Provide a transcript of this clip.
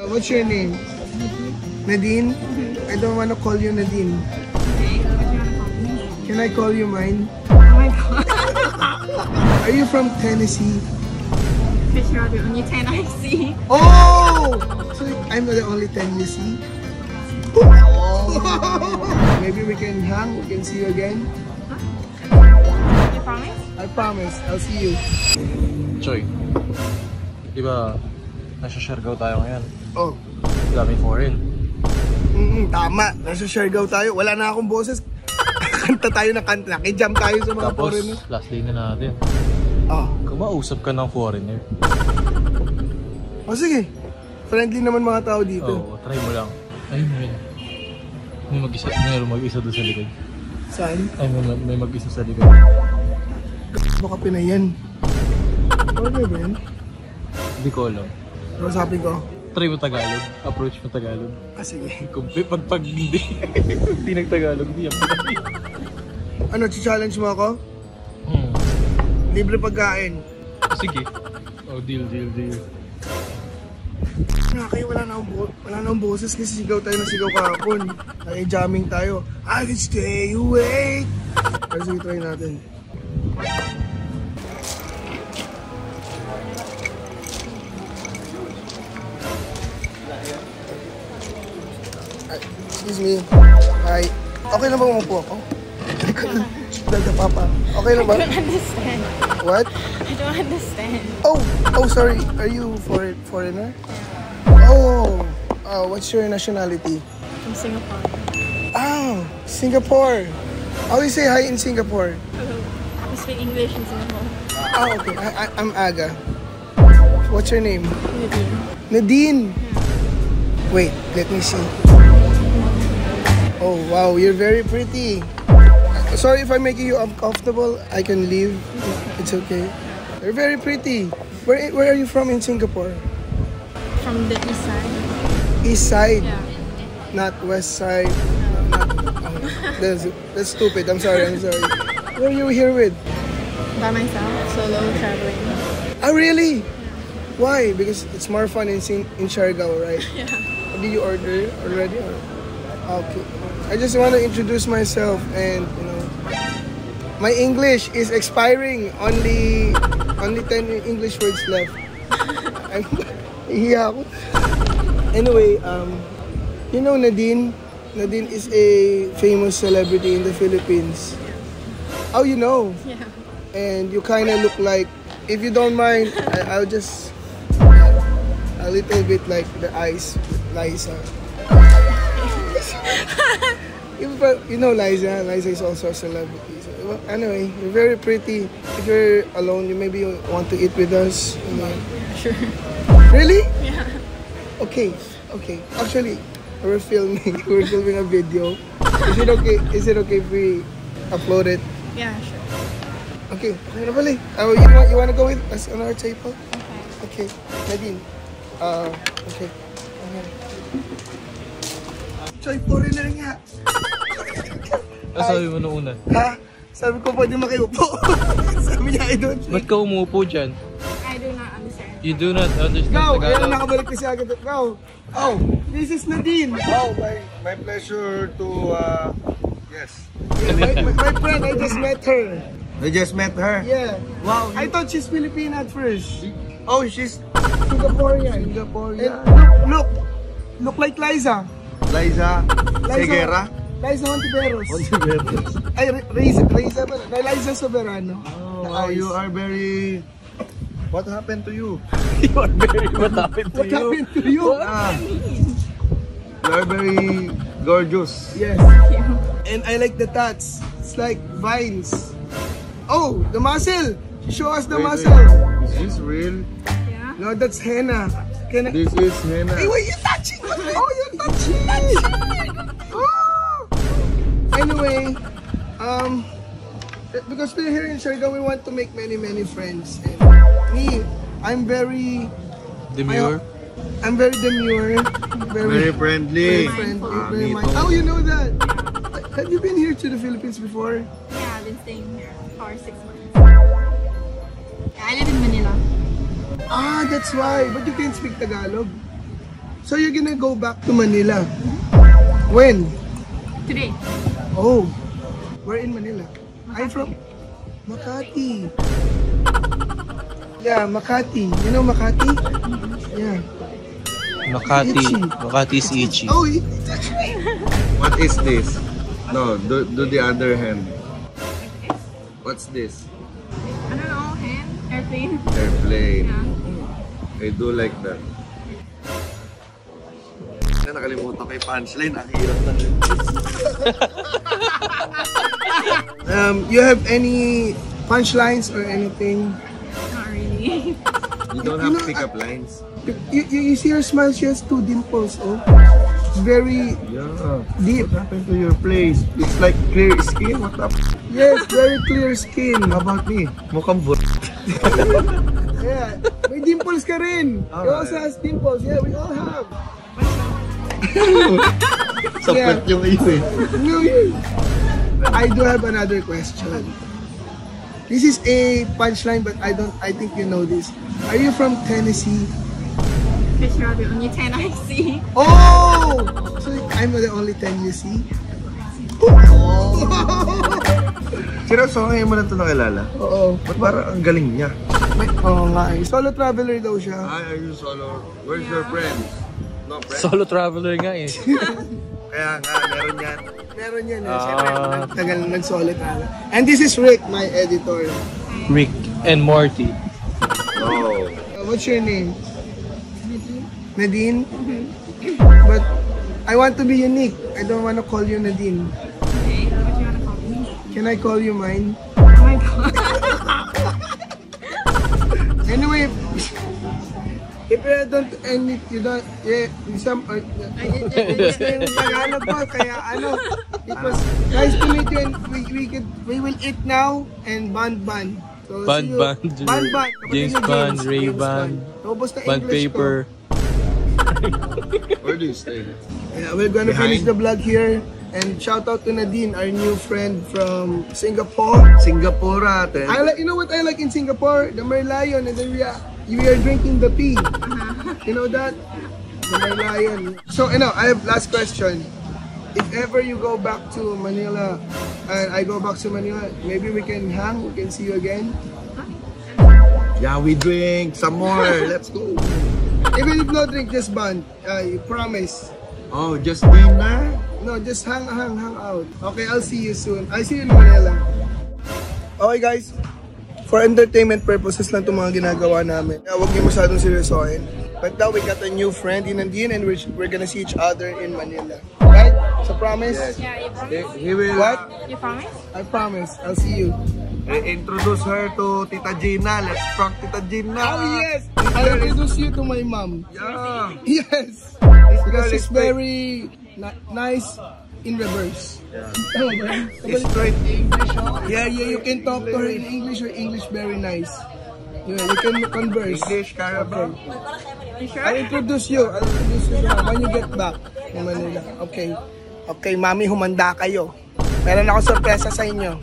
What's your name? Nadine? I don't want to call you Nadine. Can I call you mine? Oh my god. Are you from Tennessee? Because you're the only 10 I see. Oh! So I'm the only 10 you see? Oh. Maybe we can hang, we can see you again. You promise? I promise, I'll see you. Choy, di ba nasa Siargao tayo ngayon? Oh. Daming foreign. Tama, nasa Siargao tayo. Wala na akong boses. Kanta tayo ng kanta. Nakijam tayo sa mga Tapos, foreigner. last day na natin. Oh. Kumausap ka ng foreigner. Oh, sige. Friendly naman mga tao dito. Oo, try mo lang. Ay, may mag-isa doon sa likod. Saan? Ay, may mag-isa sa likod. Baka Pinayan. Ano ba yan? Hindi ko alam. Ano sabi ko? Try mo Tagalog. Approach mo Tagalog. Ah, sige. Pag hindi. Hindi nag-Tagalog, hindi yan. Ano, challenge mo ako? Libre pagkain. Sige. Oh, deal. Kayo wala na akong boses kasi sigaw tayo na sigaw kahapon. Ay, jamming tayo. I can stay awake. Pero sige, try natin. Excuse me. Hi. Okay na ba umupo ako? Dada papa. Okay na ba? I don't understand. What? I don't understand. Oh, sorry. Are you foreigner? Oh, what's your nationality? From Singapore. Oh, Singapore. How do you say hi in Singapore? Hello. I speak English in Singapore. Ah, okay. I'm Aga. What's your name? Nadine. Nadine. Wait, let me see. Oh, wow. You're very pretty. Sorry if I'm making you uncomfortable. I can leave. It's okay. You're very pretty. Where are you from in Singapore? From the east side. East side, Yeah. not west side. That's stupid. I'm sorry. Who are you here with? By myself, solo traveling. Ah, really? Why? Because it's more fun in Siargao, right? Yeah. Did you order already? Okay. I just want to introduce myself, and my English is expiring. Only 10 English words left. I'm hiya ako. Anyway, you know Nadine? Nadine is a famous celebrity in the Philippines. Oh, you know? Yeah. And you kind of look like, if you don't mind, I'll just a little bit like the eyes with Liza. You know Liza. Liza is also a celebrity. So, well, anyway, you're very pretty. If you're alone, you maybe want to eat with us. Sure. Really? Yeah. Okay. Actually, we're filming a video. Is it okay if we upload it? Yeah, sure. Okay. You wanna go with us on our table? Okay. Nadine. Okay. Choy, foreigner nga. Sabi mo noong una. Ha? Sabi ko pwede makiupo. Sabi niya, I don't. Ba't ka umupo dyan? I do not understand. You do not understand Go! Tagalog. Ayan, nakabalik kasi agad. Go! Oh, this is Nadine. Oh, my pleasure to, yes. Yeah, my friend, I just met her. You just met her? Yeah. Wow. I thought she's Filipino at first. Oh, she's Singaporean. Singaporean. And look like Liza. Liza Segura. Liza Hontiveros. Ontiveros. Ay, Liza Soberano. Oh, wow, you are very... What happened to you? What happened to What happened to you? You are very gorgeous. Yes. And I like the tats. It's like vines. Oh, the muscle. Show us the Wait, muscle. wait. Is this real? Yeah. No, that's henna. Can I... This is henna. Hey, wait, you're touching! Oh, you're touching! Oh! Anyway, because we're here in Siargao, we want to make many friends. And me, I'm very... Demure? I'm very demure. Very friendly. Very friendly. Ah, Very me mindful. too. Oh, you know that? Have you been here to the Philippines before? Yeah, I've been staying here for 6 months. Yeah, I live in Manila. Ah, that's why. But you can't speak Tagalog. So you're gonna go back to Manila. When? Today. Oh, we're in Manila. I'm from Makati. Yeah, Makati. You know Makati? Yeah. Makati. Itchy. Makati is itchy. Oh, it's actually. What is this? No, do the other hand. What's this? I don't know, hand, airplane. Airplane. Yeah. I do like that. Nakalimutan ko yung punchline. Ang hirap na rin. You have any punchlines or anything? Not really. You don't have pickup lines. You see her smile, she has 2 dimples, oh. It's very Yeah. deep. What happened to your place? It's like clear skin. What the Yes, very clear skin. How about me? Mukhang but. Yeah, may dimples ka rin. You also has dimples. Yeah, we all have. Sapot yung iyo eh. No, I do have another question. This is a punchline, but I think you know this. Are you from Tennessee? Fish are the only 10 I see. Oh! So I'm the only 10 you see? Seryoso, ngayon mo lang ito nakilala? Oo. Ba't parang ang galing niya? Oo nga eh. Solo traveler daw siya. Hi, are you solo? Where's your friend? No friend? Solo traveler nga eh. Kaya nga, meron yan. Meron yan eh. Siyempre, tagal nag-solo traveler. And this is Rick, my editor. Rick and Morty. Oh. What's your name? Nadine? But I want to be unique. I don't want to call you Nadine. Okay, what do you want to call me? Can I call you mine? Oh my god. Anyway, if you don't, and you don't, yeah, some, gusto yung Tagalog ko, kaya ano, it was nice to meet you and we will eat now and ban. So, Ban, see you. ban, Ban. James Ban, Ray Ban, Ubus na Ban English ko. paper. Where do you stay? Yeah, we're gonna finish Behind? the vlog here. And shout out to Nadine, our new friend from Singapore. Singapore ate. You know what I like in Singapore? The Merlion, and then we are drinking the tea. You know that? The Merlion. So, I have last question. If ever you go back to Manila, and I go back to Manila, maybe we can hang, we can see you again. Yeah, we drink some more. Let's go. Even if no drink, just bond. You promise. Oh, just dinner? No, just hang out. Okay, I'll see you soon. I'll see you in Manila. Okay guys, for entertainment purposes lang itong mga ginagawa namin. Huwag niyo masyadong seryosohin. But now we got a new friend in Nadine and we're gonna see each other in Manila. Right? So promise? Yes. Yeah, you promise? He will What? You promise? I promise. I'll see you. introduce her to Tita Gina. Let's prank Tita Gina. Oh yes! I'll introduce you to my mom. Yeah. Yes! Because she's very nice in reverse. It's straight English. Yeah, you can talk to her in English or English very nice. Yeah, you can converse. English, Carabao. You sure? I'll introduce you when you get back in Manila. Okay. Okay, mami, humanda kayo. Meron ako sorpresa sa inyo.